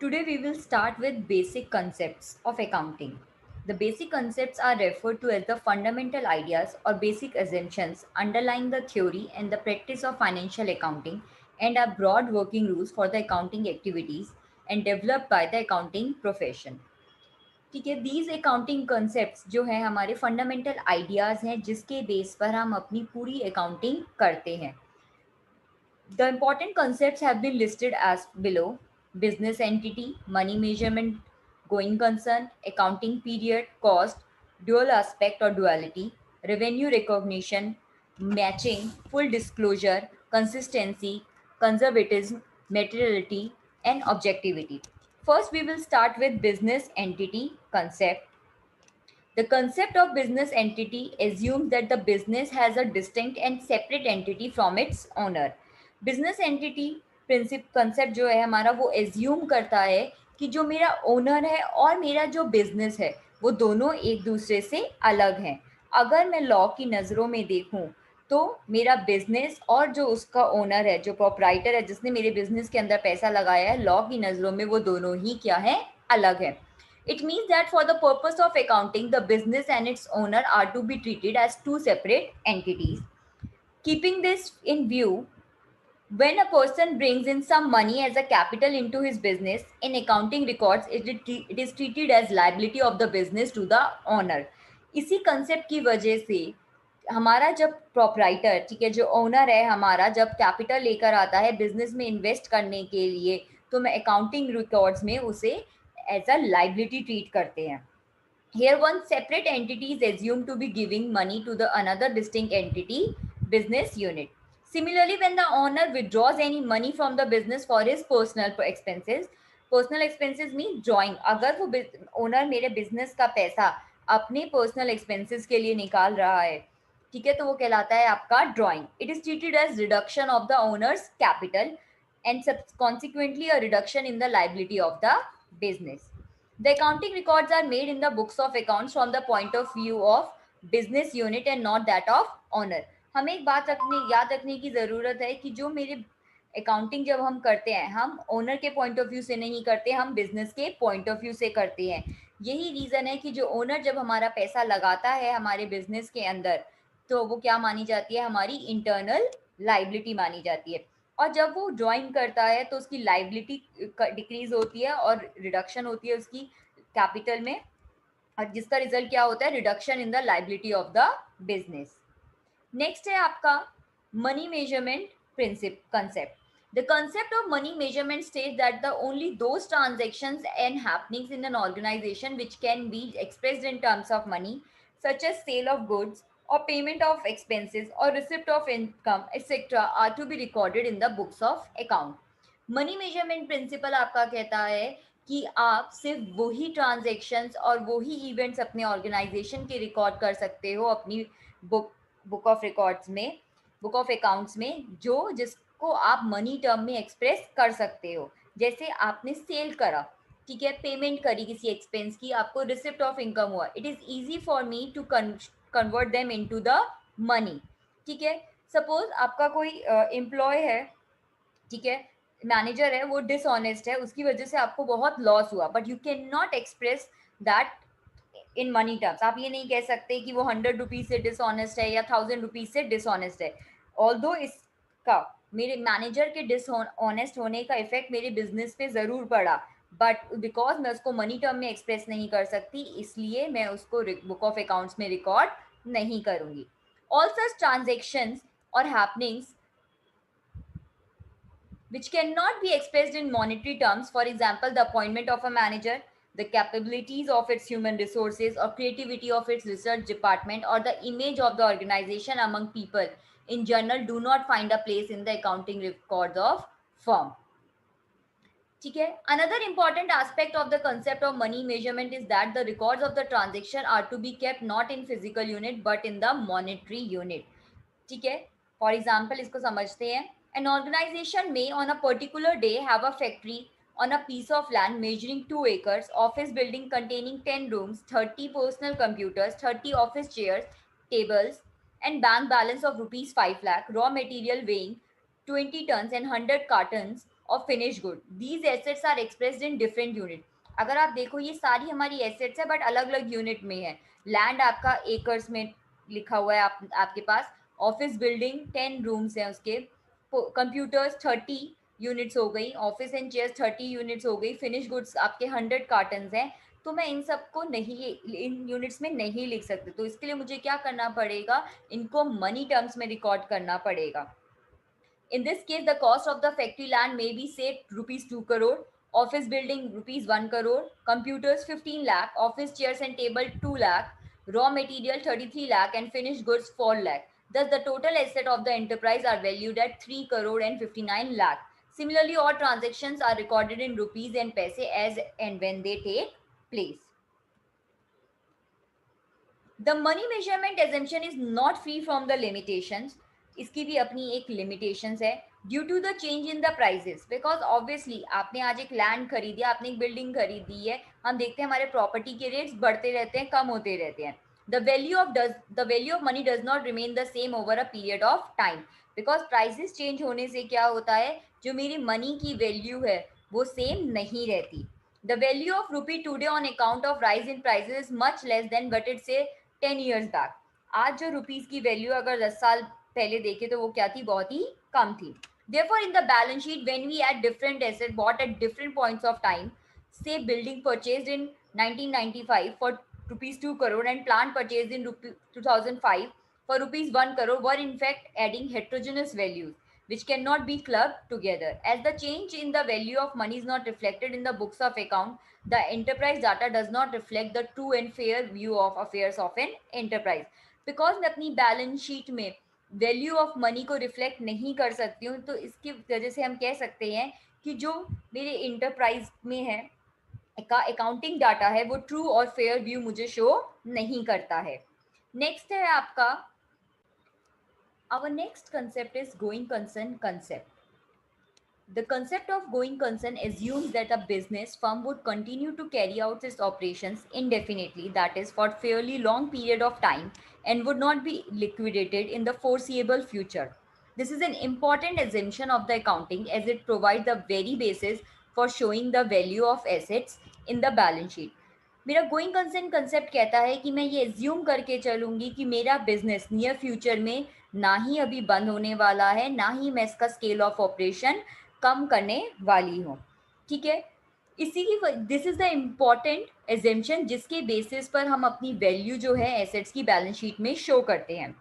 Today we will start with basic concepts of accounting. The basic concepts are referred to as the fundamental ideas or basic assumptions underlying the theory and the practice of financial accounting and are broad working rules for the accounting activities and developed by the accounting profession. ठीक है, these accounting concepts जो है हमारे fundamental ideas हैं जिसके base पर हम अपनी पूरी accounting करते हैं. The important concepts have been listed as below: business entity, money measurement, going concern, accounting period, cost, dual aspect or duality, revenue recognition, matching, full disclosure, consistency, conservatism, materiality, and objectivity. First, we will start with business entity concept. The concept of business entity assumes that the business has a distinct and separate entity from its owner. Business entity principle concept जो है हमारा वो assume करता है कि जो मेरा owner है और मेरा जो बिजनेस है वो दोनों एक दूसरे से अलग हैं. अगर मैं लॉ की नज़रों में देखूं तो मेरा बिजनेस और जो उसका ओनर है, जो प्रोप्राइटर है जिसने मेरे बिजनेस के अंदर पैसा लगाया है, लॉ की नज़रों में वो दोनों ही क्या है, अलग है. It means that for the purpose of accounting, the business and its owner are to be treated as two separate entities. Keeping this in view, when a person brings in some money as a capital into his business, in accounting records, it is treated as liability of the business to the owner. इसी concept की वजह से हमारा जब proprietor, ठीक है, जो owner है हमारा, जब कैपिटल लेकर आता है बिजनेस में इन्वेस्ट करने के लिए, तो मैं अकाउंटिंग रिकॉर्ड्स में उसे एज अ लाइबिलिटी ट्रीट करते हैं. Here one separate entity is assumed to be giving money to the another distinct entity, business unit. Similarly, when the owner withdraws any money from the business for his personal expenses mean drawing. अगर वो owner मेरे business का पैसा अपने personal expenses के लिए निकाल रहा है, ठीक है, तो वो कहलाता है आपका drawing. It is treated as reduction of the owner's capital and consequently a reduction in the liability of the business. The accounting records are made in the books of accounts from the point of view of business unit and not that of owner. हमें एक बात याद रखने की ज़रूरत है कि जो मेरे अकाउंटिंग जब हम करते हैं, हम ओनर के पॉइंट ऑफ व्यू से नहीं करते, हम बिजनेस के पॉइंट ऑफ व्यू से करते हैं. यही रीज़न है कि जो ओनर जब हमारा पैसा लगाता है हमारे बिजनेस के अंदर, तो वो क्या मानी जाती है, हमारी इंटरनल लाइबिलिटी मानी जाती है. और जब वो ड्राइंग करता है तो उसकी लाइबिलिटी डिक्रीज होती है और रिडक्शन होती है उसकी कैपिटल में, और जिसका रिजल्ट क्या होता है, reduction in the liability of the business. Next है आपका money measurement principle concept. The concept of money measurement states that the only those transactions and happenings in an organization which can be expressed in terms of money, such as sale of goods or payment of expenses or receipt of income, etc., are to be recorded in the books of account. Money measurement principle आपका कहता है कि आप सिर्फ वही transactions और वही events अपने ऑर्गेनाइजेशन के रिकॉर्ड कर सकते हो अपनी बुक ऑफ रिकॉर्ड्स में, बुक ऑफ अकाउंट्स में, जो जिसको आप मनी टर्म में एक्सप्रेस कर सकते हो. जैसे आपने सेल करा, ठीक है, पेमेंट करी किसी एक्सपेंस की, आपको रिसिप्ट ऑफ इनकम हुआ, it is easy for me to convert them into the money. ठीक है, सपोज आपका कोई एम्प्लॉय है, ठीक है, मैनेजर है, वो डिसऑनेस्ट है, उसकी वजह से आपको बहुत लॉस हुआ, but you can not express that in money terms. आप ये नहीं कह सकते कि वो 100 रुपीज से डिसऑनेस्ट है या 1000 रुपीज से डिसऑनेस्ट है. ऑल्दो इसका मेरे मैनेजर के डिसऑनेस्ट होने का इफेक्ट मेरे बिजनेस पे ज़रूर पड़ा, बट बिकॉज मैं उसको मनी टर्म में एक्सप्रेस नहीं कर सकती, इसलिए मैं उसको बुक ऑफ अकाउंट्स में रिकॉर्ड नहीं करूँगी. ऑल सच ट्रांजेक्शन्स और happenings which cannot be expressed in monetary terms, for example, the appointment of a manager, the capabilities of its human resources or creativity of its research department, or the image of the organization among people in general, do not find a place in the accounting records of firm. ठीक है, another important aspect of the concept of money measurement is that the records of the transaction are to be kept not in physical unit but in the monetary unit. ठीक है, for example इसको समझते हैं. An organization may on a particular day have a factory on a piece of land measuring 2 acres, office building containing 10 rooms, 30 personal computers, 30 office chairs, tables, and bank balance of rupees 5 lakh, raw material weighing 20 tons and 100 cartons of finished good. These assets are expressed in different unit. अगर आप देखो ये सारी हमारी assets है but अलग अलग unit में है. लैंड आपका एकर्स में लिखा हुआ है आपके पास. ऑफिस बिल्डिंग 10 रूम्स हैं उसके. कंप्यूटर्स 30 यूनिट्स हो गई. ऑफिस एंड चेयर्स 30 यूनिट्स हो गई. फिनिश गुड्स आपके 100 कार्टन्स हैं. तो मैं इन सबको नहीं, इन यूनिट्स में नहीं लिख सकती. तो इसके लिए मुझे क्या करना पड़ेगा, इनको मनी टर्म्स में रिकॉर्ड करना पड़ेगा. In this case, the cost of the factory land may be say rupees 2 crore, office building rupees 1 crore, computers 15 lakh, office chairs and table 2 lakh, raw material 33 lakh and finished goods 4 lakh. Thus, the total asset of the enterprise are valued at 3 crore and 59 lakh. Similarly, all transactions are recorded in rupees and paise as and when they take place. The money measurement assumption is not free from the limitations. इसकी भी अपनी एक limitations है. Due to the change in the prices, because obviously आपने आज एक land खरीदी, आपने एक बिल्डिंग खरीदी है. हम देखते हैं हमारे प्रॉपर्टी के रेट्स बढ़ते रहते हैं, कम होते रहते हैं. The value of money does not remain the same over a period of time. Because prices change होने से क्या होता है, जो मेरी मनी की वैल्यू है वो सेम नहीं रहती. The value of rupee today on account of rise in prices is much less than what it say 10 years back. आज जो रुपीज की वैल्यू अगर 10 साल पहले देखे तो वो क्या थी, बहुत ही कम थी. Therefore, in the balance sheet, when we add different assets bought at different points of time, say building purchased in 1995 for rupees 2 crore and plant purchased in 2005 for rupees 1 crore, were in fact adding heterogeneous values which cannot be clubbed together. As the change in the value of money is not reflected in the books of account, the enterprise data does not reflect the true and fair view of affairs of an enterprise. Because मैं अपनी balance sheet में value of money को reflect नहीं कर सकती हूँ, तो इसकी वजह से हम कह सकते हैं कि जो मेरे इंटरप्राइज में है का अकाउंटिंग डाटा है वो ट्रू और फेयर व्यू मुझे शो नहीं करता है. नेक्स्ट है आपका, our next concept is going concern concept. The concept of going concern assumes that a business firm would continue to carry out its operations indefinitely, that is, for fairly long period of time, and would not be liquidated in the foreseeable future. This is an important assumption of the accounting as it provides the very basis for showing the value of assets in the balance sheet. मेरा going concern concept कहता है कि मैं ये assume करके चलूंगी कि मेरा business near future में ना ही अभी बंद होने वाला है, ना ही मैं इसका स्केल ऑफ ऑपरेशन कम करने वाली हूँ. ठीक है, इसी की this is the important assumption जिसके बेसिस पर हम अपनी वैल्यू जो है एसेट्स की बैलेंस शीट में शो करते हैं.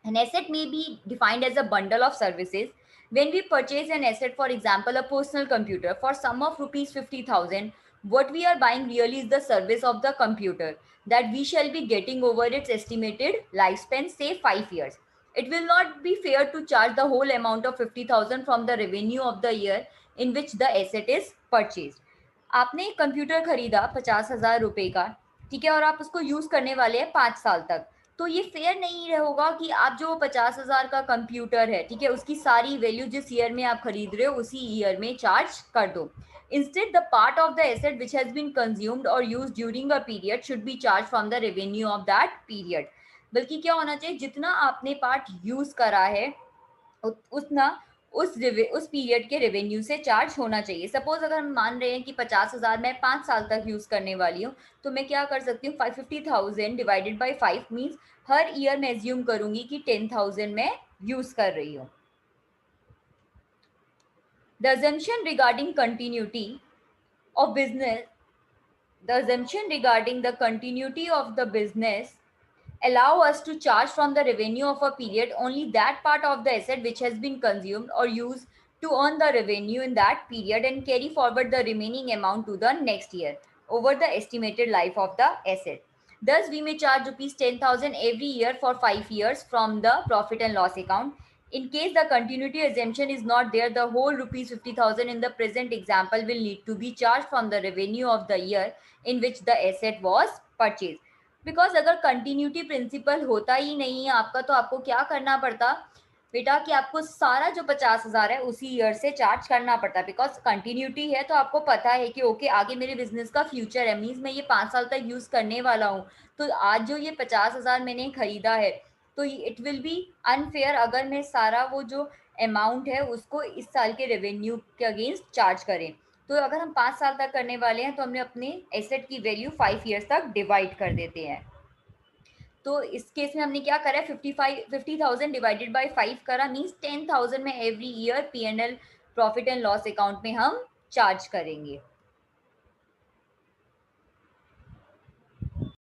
An asset may be defined as a bundle of services. When we purchase an asset, for example, a personal computer for sum of rupees 50,000, what we are buying really is the service of the computer that we shall be getting over its estimated lifespan, say 5 years. It will not be fair to charge the whole amount of 50,000 from the revenue of the year in which the asset is purchased. आपने एक computer खरीदा 50,000 रुपए का, ठीक है, और आप उसको यूज करने वाले हैं 5 साल तक. तो ये फेयर नहीं होगा कि आप जो 50,000 का कंप्यूटर है, ठीक है, उसकी सारी वैल्यू जिस ईयर में आप खरीद रहे हो उसी ईयर में चार्ज कर दो. Instead the part of the asset which has been consumed और use during a period should be charge from the revenue of that period. बल्कि क्या होना चाहिए, जितना आपने पार्ट यूज करा है उतना उस पीरियड के रेवेन्यू से चार्ज होना चाहिए. सपोज अगर हम मान रहे हैं कि 50,000 मैं 5 साल तक यूज करने वाली हूँ, तो मैं क्या कर सकती हूँ, 50,000 divided by 5 means her year मैं एज्यूम करूंगी कि 10,000 मैं यूज कर रही हूँ. The assumption regarding continuity of business, the assumption regarding the continuity of the business allow us to charge from the revenue of a period only that part of the asset which has been consumed or used to earn the revenue in that period and carry forward the remaining amount to the next year over the estimated life of the asset. Thus, we may charge rupees 10,000 every year for 5 years from the profit and loss account. In case the continuity assumption is not there, the whole rupees 50,000 in the present example will need to be charged from the revenue of the year in which the asset was purchased. Because अगर continuity principal होता ही नहीं है आपका, तो आपको क्या करना पड़ता बेटा कि आपको सारा जो 50,000 है उसी ईयर से चार्ज करना पड़ता. बिकॉज कंटिन्यूटी है तो आपको पता है कि ओके आगे मेरे बिजनेस का फ्यूचर है, मीन्स मैं ये 5 साल तक यूज करने वाला हूँ. तो आज जो ये 50,000 मैंने खरीदा है तो इट विल बी अनफेयर अगर मैं सारा वो जो अमाउंट है उसको इस साल के रेवेन्यू के अगेंस्ट चार्ज करें। तो अगर हम 5 साल तक करने वाले हैं तो हमने अपने एसेट की वैल्यू 5 ईयर्स तक डिवाइड कर देते हैं। तो इस केस में हमने क्या करा है, 50,000 डिवाइडेड बाय 5 करा, मीन्स 10,000 में every year P&L profit and loss account में हम चार्ज करेंगे।